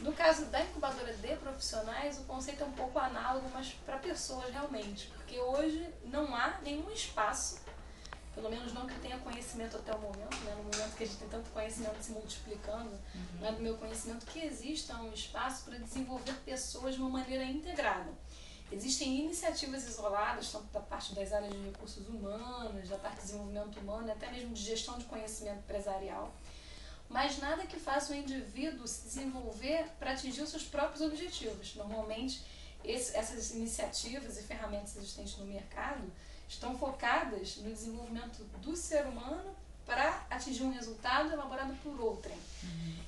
No caso da incubadora de profissionais, o conceito é um pouco análogo, mas para pessoas realmente, porque hoje não há nenhum espaço, pelo menos não que eu tenha conhecimento até o momento, né? No momento que a gente tem tanto conhecimento se multiplicando, não é do meu conhecimento que exista um espaço para desenvolver pessoas de uma maneira integrada. Existem iniciativas isoladas, tanto da parte das áreas de recursos humanos, da parte de desenvolvimento humano, até mesmo de gestão de conhecimento empresarial, mas nada que faça o indivíduo se desenvolver para atingir os seus próprios objetivos. Normalmente, essas iniciativas e ferramentas existentes no mercado estão focadas no desenvolvimento do ser humano para atingir um resultado elaborado por outrem.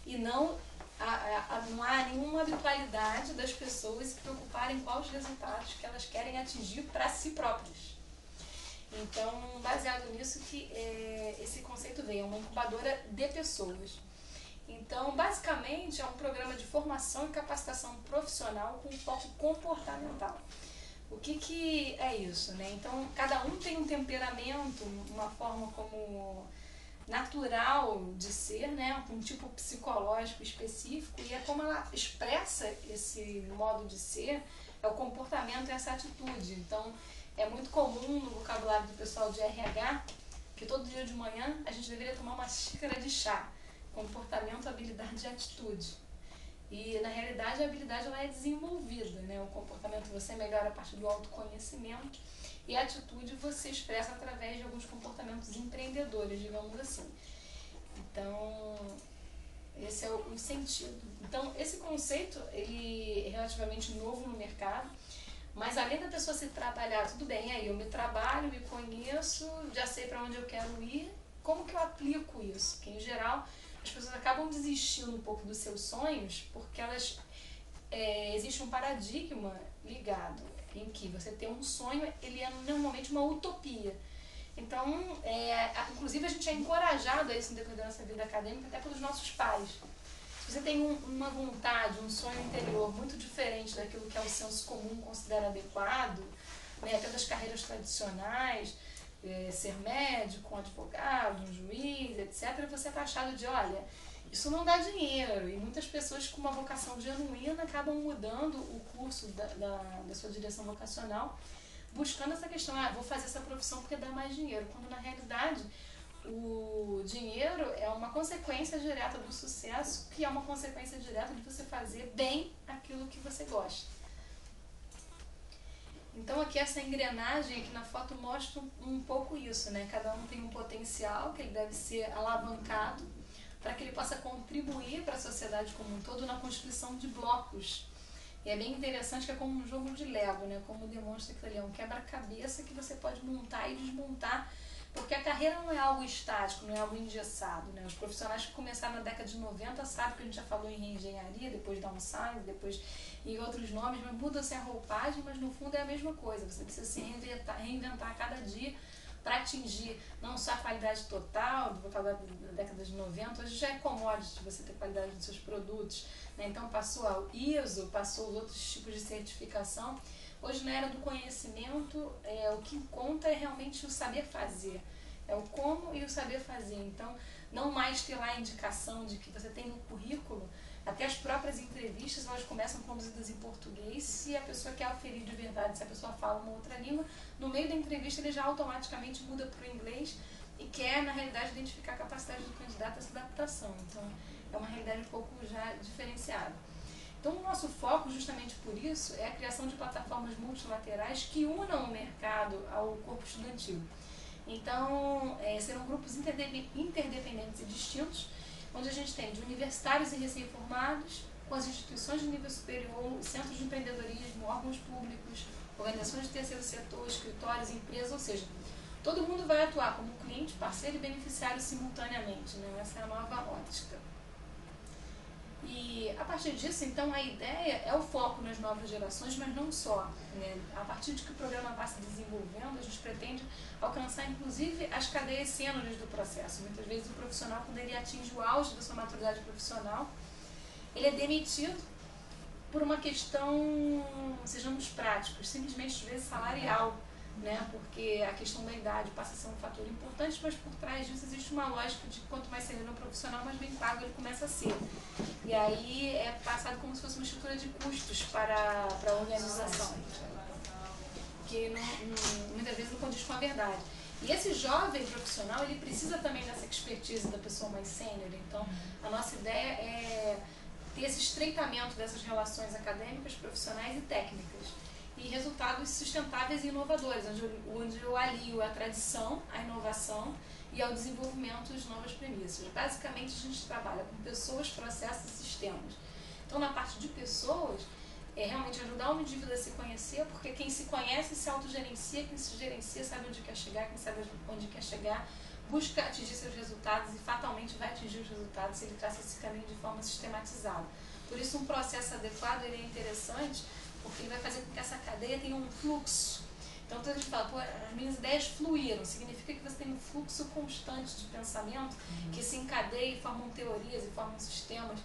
E não há nenhuma habitualidade das pessoas se preocuparem com os resultados que elas querem atingir para si próprias. Então, baseado nisso que esse conceito veio, é uma incubadora de pessoas. Então, basicamente, é um programa de formação e capacitação profissional com foco comportamental. O que é isso, né? Então, cada um tem um temperamento, uma forma como natural de ser, né? Um tipo psicológico específico, e é como ela expressa esse modo de ser, é o comportamento e essa atitude. Então, é muito comum no vocabulário do pessoal de RH que todo dia de manhã a gente deveria tomar uma xícara de chá. Comportamento, habilidade e atitude. E, na realidade, a habilidade ela é desenvolvida, né? O comportamento você melhora a partir do autoconhecimento e a atitude você expressa através de alguns comportamentos empreendedores, digamos assim. Então, esse é o sentido. Então, esse conceito ele é relativamente novo no mercado, mas além da pessoa se trabalhar, tudo bem, aí eu me trabalho, me conheço, já sei para onde eu quero ir, como que eu aplico isso? Porque, em geral, as pessoas acabam desistindo um pouco dos seus sonhos porque existe um paradigma ligado em que você ter um sonho, ele é normalmente uma utopia. Então, inclusive a gente é encorajado a isso no decorrer da nossa vida acadêmica até pelos nossos pais. Se você tem uma vontade, um sonho interior muito diferente daquilo que é o senso comum considera adequado, né, até das carreiras tradicionais, ser médico, um advogado, um juiz, etc., você é taxado de, olha, isso não dá dinheiro. E muitas pessoas com uma vocação genuína acabam mudando o curso da sua direção vocacional, buscando essa questão, vou fazer essa profissão porque dá mais dinheiro. Quando, na realidade, o dinheiro é uma consequência direta do sucesso, que é uma consequência direta de você fazer bem aquilo que você gosta. Então aqui essa engrenagem aqui na foto mostra um pouco isso, né? Cada um tem um potencial que ele deve ser alavancado para que ele possa contribuir para a sociedade como um todo na constituição de blocos. E é bem interessante que é como um jogo de Lego, né? Como demonstra que ele é um quebra-cabeça que você pode montar e desmontar, porque a carreira não é algo estático, não é algo engessado, né? Os profissionais que começaram na década de 90 sabem que a gente já falou em reengenharia, depois downsizing, depois em outros nomes, mas muda-se a roupagem, mas no fundo é a mesma coisa. Você precisa se reinventar a cada dia para atingir não só a qualidade total do vocabulário da década de 90, hoje já é commodity você ter qualidade dos seus produtos, né? Então passou ao ISO, passou os outros tipos de certificação. Hoje, na era do conhecimento, o que conta é realmente o saber fazer. É o como e o saber fazer. Então, não mais ter lá a indicação de que você tem no currículo, até as próprias entrevistas, elas começam conduzidas em português. Se a pessoa quer aferir de verdade, se a pessoa fala uma outra língua, no meio da entrevista ele já automaticamente muda para o inglês e quer, na realidade, identificar a capacidade do candidato a essa adaptação. Então, é uma realidade um pouco já diferenciada. Então, o nosso foco, justamente por isso, é a criação de plataformas multilaterais que unam o mercado ao corpo estudantil. Então, serão grupos interdependentes e distintos, onde a gente tem de universitários e recém-formados, com as instituições de nível superior, centros de empreendedorismo, órgãos públicos, organizações de terceiro setor, escritórios, empresas, ou seja, todo mundo vai atuar como cliente, parceiro e beneficiário simultaneamente, né? Essa é a nova ótica. E a partir disso, então, a ideia é o foco nas novas gerações, mas não só, né? A partir de que o programa vai se desenvolvendo, a gente pretende alcançar, inclusive, as cadeias sêniores do processo. Muitas vezes o profissional, quando ele atinge o auge da sua maturidade profissional, ele é demitido por uma questão, sejamos práticos, simplesmente, às vezes, salarial. né? Porque a questão da idade passa a ser um fator importante, mas por trás disso existe uma lógica de que quanto mais sênior o profissional, mais bem pago ele começa a ser. E aí é passado como se fosse uma estrutura de custos para a organização, que muitas vezes não condiz com a verdade. E esse jovem profissional, ele precisa também dessa expertise da pessoa mais sênior. Então, a nossa ideia é ter esse estreitamento dessas relações acadêmicas, profissionais e técnicas. E resultados sustentáveis e inovadores, onde eu alio a tradição, a inovação e ao desenvolvimento de novas premissas. Basicamente, a gente trabalha com pessoas, processos e sistemas. Então, na parte de pessoas, é realmente ajudar o indivíduo a se conhecer, porque quem se conhece se autogerencia, quem se gerencia sabe onde quer chegar, quem sabe onde quer chegar, busca atingir seus resultados e fatalmente vai atingir os resultados se ele traça esse caminho de forma sistematizada. Por isso, um processo adequado ele é interessante, porque ele vai fazer com que essa cadeia tenha um fluxo. Então, quando a gente fala, pô, as minhas ideias fluíram, significa que você tem um fluxo constante de pensamento que se encadeia e formam teorias e formam sistemas.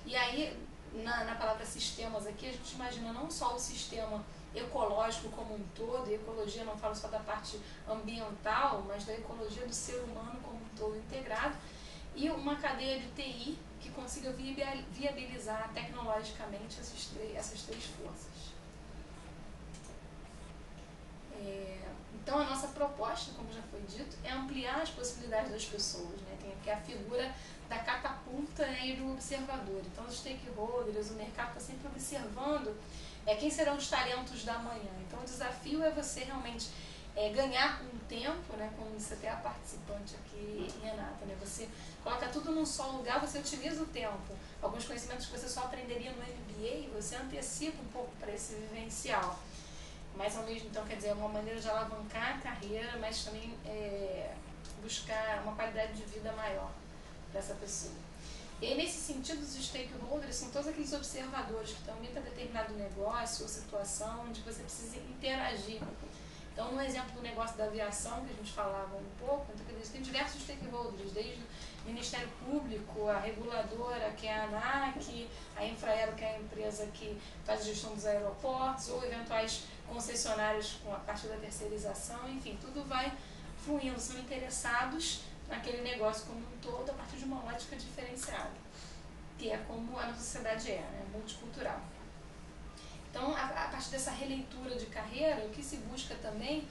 E aí, na palavra sistemas aqui, a gente imagina não só o sistema ecológico como um todo, e ecologia não falo só da parte ambiental, mas da ecologia do ser humano como um todo integrado, e uma cadeia de TI que consiga viabilizar tecnologicamente essas três forças. Então, a nossa proposta, como já foi dito, é ampliar as possibilidades das pessoas, né? Tem aqui a figura da catapulta e do observador. Então, os stakeholders, o mercado está sempre observando quem serão os talentos da manhã. Então, o desafio é você realmente ganhar um tempo, né? Como disse até a participante aqui, Renata, né? Você coloca tudo num só lugar, você otimiza o tempo. Alguns conhecimentos que você só aprenderia no MBA, você antecipa um pouco para esse vivencial. Mas ao mesmo tempo, quer dizer, é uma maneira de alavancar a carreira, mas também buscar uma qualidade de vida maior para essa pessoa. E aí, nesse sentido, os stakeholders são todos aqueles observadores que estão em determinado negócio ou situação onde você precisa interagir. Então, no exemplo do negócio da aviação, que a gente falava um pouco, então, tem diversos stakeholders, desde o Ministério Público, a reguladora, que é a ANAC, a Infraero, que é a empresa que faz a gestão dos aeroportos, ou eventuais concessionários com a parte da terceirização, enfim, tudo vai fluindo, são interessados naquele negócio como um todo a partir de uma ótica diferenciada, que é como a nossa sociedade né, multicultural. Então, a partir dessa releitura de carreira, o que se busca também,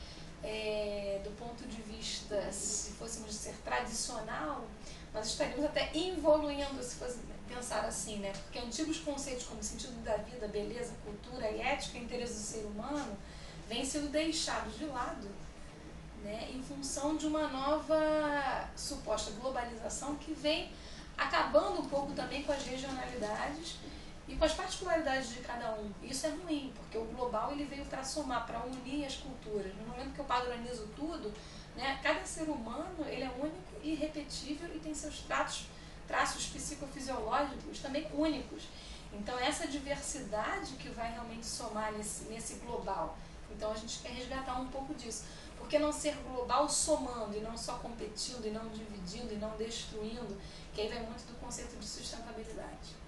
do ponto de vista, se fôssemos dizer, tradicional, nós estaríamos até evoluindo, se fosse pensar assim, né? Porque antigos conceitos como sentido da vida, beleza, cultura e ética, interesse do ser humano, vêm sendo deixados de lado, né? Em função de uma nova suposta globalização que vem acabando um pouco também com as regionalidades e com as particularidades de cada um. Isso é ruim, porque o global ele veio para somar, para unir as culturas. No momento que eu padronizo tudo, né, cada ser humano ele é único, irrepetível e tem seus traços psicofisiológicos também únicos. Então, essa diversidade que vai realmente somar nesse global. Então, a gente quer resgatar um pouco disso. Por que não ser global somando e não só competindo e não dividindo e não destruindo, que aí vai muito do conceito de sustentabilidade.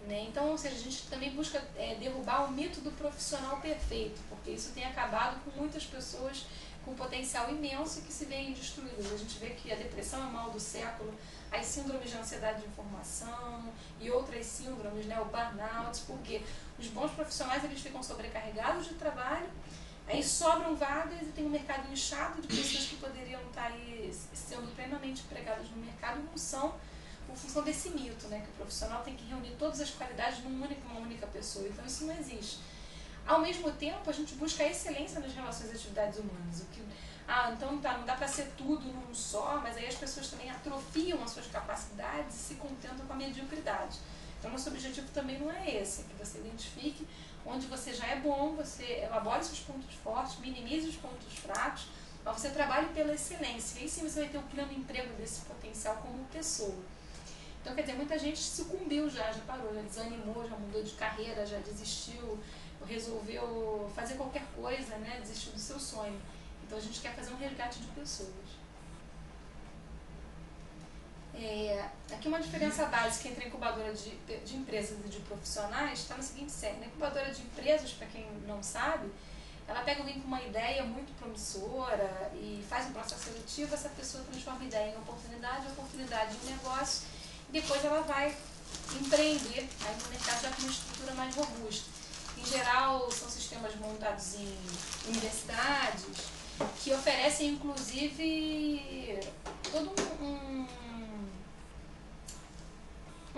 Né? Então, ou seja, a gente também busca derrubar o mito do profissional perfeito, porque isso tem acabado com muitas pessoas com potencial imenso que se veem destruídas. A gente vê que a depressão é o mal do século, as síndromes de ansiedade de informação e outras síndromes, né, o burnout, porque os bons profissionais eles ficam sobrecarregados de trabalho, aí sobram vagas e tem um mercado inchado de pessoas que poderiam estar aí sendo plenamente empregadas no mercado, não são, por função desse mito, né, que o profissional tem que reunir todas as qualidades numa única pessoa. Então isso não existe. Ao mesmo tempo, a gente busca a excelência nas relações e atividades humanas. Então não dá para ser tudo num só, mas aí as pessoas também atrofiam as suas capacidades e se contentam com a mediocridade. Então, nosso objetivo também não é esse, é que você identifique onde você já é bom, você elabore seus pontos fortes, minimize os pontos fracos, mas você trabalhe pela excelência. E aí sim você vai ter o pleno emprego desse potencial como pessoa. Então, quer dizer, muita gente sucumbiu já parou, já desanimou, já mudou de carreira, já desistiu, resolveu fazer qualquer coisa, né, desistiu do seu sonho. Então, a gente quer fazer um resgate de pessoas. Aqui uma diferença básica entre a incubadora de empresas e de profissionais está na seguinte série. A incubadora de empresas, para quem não sabe, ela pega alguém com uma ideia muito promissora e faz um processo seletivo, essa pessoa transforma a ideia em oportunidade, oportunidade em negócio, e depois ela vai empreender aí no mercado já com uma estrutura mais robusta. Em geral, são sistemas montados em universidades que oferecem, inclusive, todo um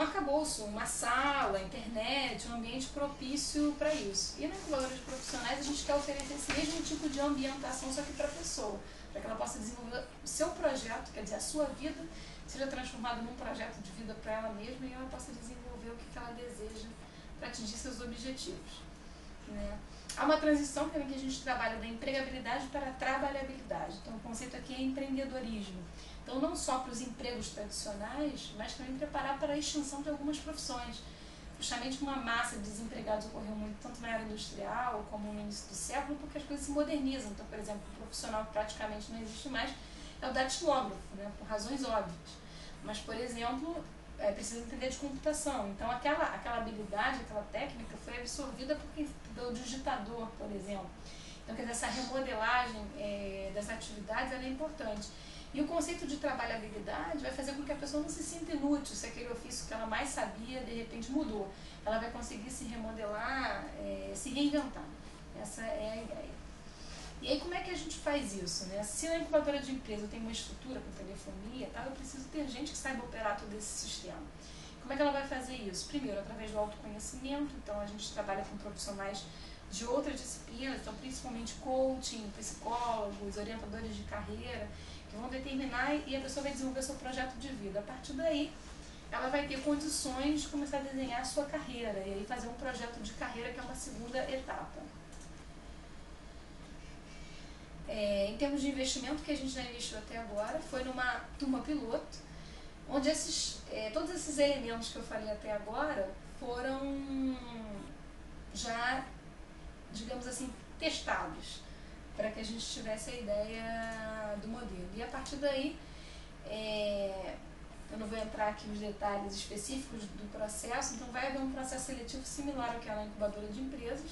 arcabouço, uma sala, internet, um ambiente propício para isso. E na incubadora de profissionais a gente quer oferecer esse mesmo tipo de ambientação, só que para a pessoa, para que ela possa desenvolver o seu projeto, quer dizer, a sua vida, seja transformado num projeto de vida para ela mesma e ela possa desenvolver o que ela deseja para atingir seus objetivos. Né? Há uma transição também que a gente trabalha da empregabilidade para a trabalhabilidade. Então o conceito aqui é empreendedorismo. Então não só para os empregos tradicionais, mas também preparar para a extinção de algumas profissões. Justamente uma massa de desempregados ocorreu muito tanto na era industrial como no início do século, porque as coisas se modernizam. Então, por exemplo, o profissional que praticamente não existe mais é o datilógrafo, né, por razões óbvias. Mas, por exemplo, precisa entender de computação. Então, aquela habilidade, aquela técnica foi absorvida pelo digitador, por exemplo. Então, quer dizer, essa remodelagem das atividades ela é importante. E o conceito de trabalhabilidade vai fazer com que a pessoa não se sinta inútil se aquele ofício que ela mais sabia, de repente, mudou. Ela vai conseguir se remodelar, se reinventar. Essa é a ideia. E aí, como é que a gente faz isso? Né? Se na incubadora de empresa eu tenho uma estrutura com telefonia, tá, eu preciso ter gente que saiba operar todo esse sistema. Como é que ela vai fazer isso? Primeiro, através do autoconhecimento. Então, a gente trabalha com profissionais de outras disciplinas, então, principalmente coaching, psicólogos, orientadores de carreira, que vão determinar e a pessoa vai desenvolver seu projeto de vida. A partir daí, ela vai ter condições de começar a desenhar a sua carreira e aí fazer um projeto de carreira que é uma segunda etapa. Em termos de investimento, que a gente já investiu até agora foi numa turma piloto, onde todos esses elementos que eu falei até agora foram já, digamos assim, testados, para que a gente tivesse a ideia do modelo. E a partir daí, eu não vou entrar aqui nos detalhes específicos do processo, então vai haver um processo seletivo similar ao que é na incubadora de empresas,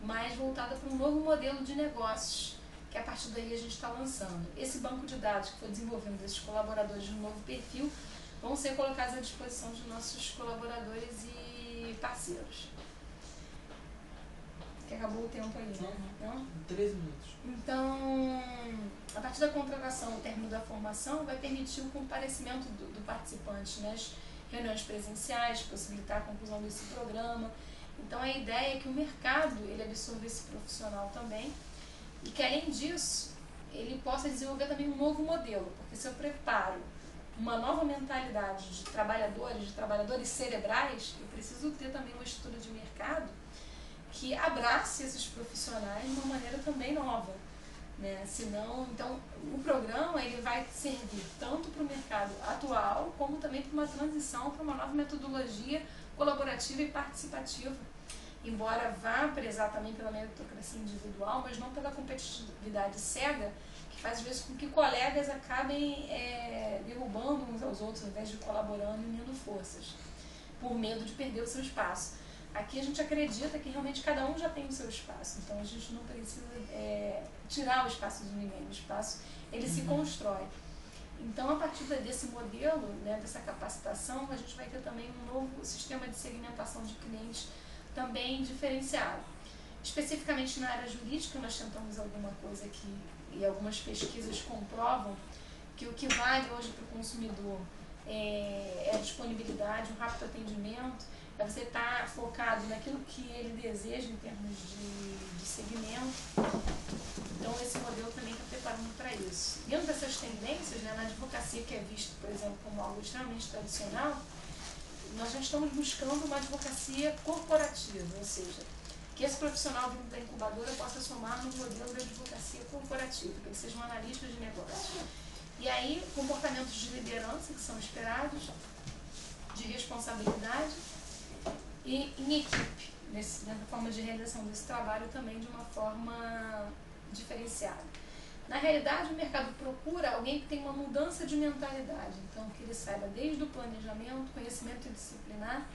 mas voltado para um novo modelo de negócios, que a partir daí a gente está lançando. Esse banco de dados que foi desenvolvendo desses colaboradores de um novo perfil vão ser colocados à disposição de nossos colaboradores e parceiros. Que acabou o tempo aí, né? Não? 13 minutos. Então, a partir da contratação, o término da formação vai permitir o comparecimento do participante nas reuniões presenciais, possibilitar a conclusão desse programa. Então, a ideia é que o mercado ele absorva esse profissional também e que, além disso, ele possa desenvolver também um novo modelo, porque se eu preparo uma nova mentalidade de trabalhadores cerebrais, eu preciso ter também uma estrutura de mercado que abrace esses profissionais de uma maneira também nova, né? Senão, então, o programa ele vai servir tanto para o mercado atual, como também para uma transição para uma nova metodologia colaborativa e participativa, embora vá prezar também pela meritocracia individual, mas não pela competitividade cega, que faz às vezes com que colegas acabem derrubando uns aos outros, ao invés de colaborando e unindo forças, por medo de perder o seu espaço. Aqui a gente acredita que realmente cada um já tem o seu espaço, então a gente não precisa tirar o espaço de ninguém, o espaço ele se constrói. Então, a partir desse modelo, né, dessa capacitação, a gente vai ter também um novo sistema de segmentação de clientes também diferenciado. Especificamente na área jurídica, nós tentamos alguma coisa que, e algumas pesquisas comprovam, que o que vale hoje para o consumidor é a disponibilidade, um rápido atendimento, é você estar focado naquilo que ele deseja em termos de segmento. Então, esse modelo também está preparando para isso. Dentro dessas tendências, né, na advocacia, que é visto, por exemplo, como algo extremamente tradicional, nós já estamos buscando uma advocacia corporativa, ou seja, que esse profissional dentro da incubadora possa somar no modelo da advocacia corporativa, que ele seja um analista de negócio. E aí, comportamentos de liderança que são esperados, de responsabilidade e em equipe, na forma de realização desse trabalho também de uma forma diferenciada. Na realidade, o mercado procura alguém que tem uma mudança de mentalidade, então que ele saiba desde o planejamento, conhecimento disciplinar,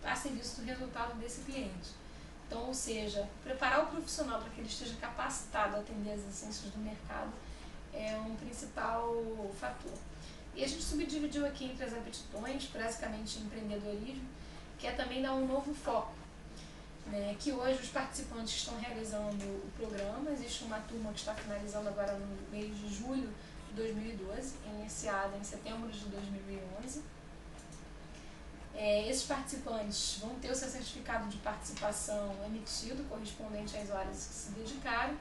a serviço do resultado desse cliente. Então, ou seja, preparar o profissional para que ele esteja capacitado a atender as exigências do mercado é um principal fator. E a gente subdividiu aqui entre as aptidões, basicamente empreendedorismo, que é também dar um novo foco, né? Que hoje os participantes estão realizando o programa, existe uma turma que está finalizando agora no mês de julho de 2012, iniciada em setembro de 2011. Esses participantes vão ter o seu certificado de participação emitido, correspondente às horas que se dedicaram.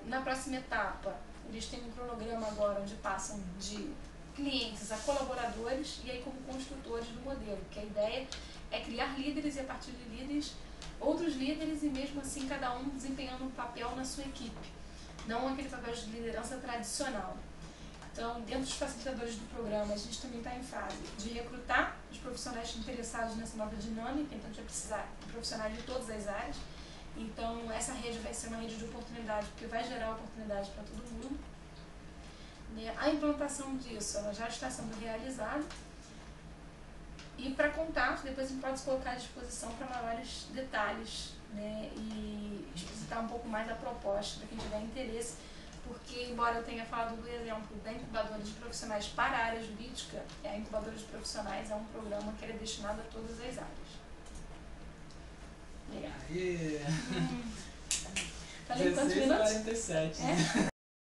Na próxima etapa, eles têm um cronograma agora onde passam de clientes a colaboradores e aí como construtores do modelo, porque a ideia é criar líderes e a partir de líderes, outros líderes e mesmo assim cada um desempenhando um papel na sua equipe, não aquele papel de liderança tradicional. Então, dentro dos facilitadores do programa, a gente também está em fase de recrutar os profissionais interessados nessa nova dinâmica, então a gente vai precisar de profissionais de todas as áreas. Então, essa rede vai ser uma rede de oportunidade, porque vai gerar oportunidade para todo mundo. A implantação disso ela já está sendo realizada. E para contato, depois a gente pode se colocar à disposição para maiores detalhes, né, e explicitar um pouco mais a proposta para quem tiver interesse, porque, embora eu tenha falado do exemplo da incubadora de profissionais para a área jurídica, a incubadora de profissionais é um programa que é destinado a todas as áreas. Legal. Yeah. Falei quantos minutos? 16h47.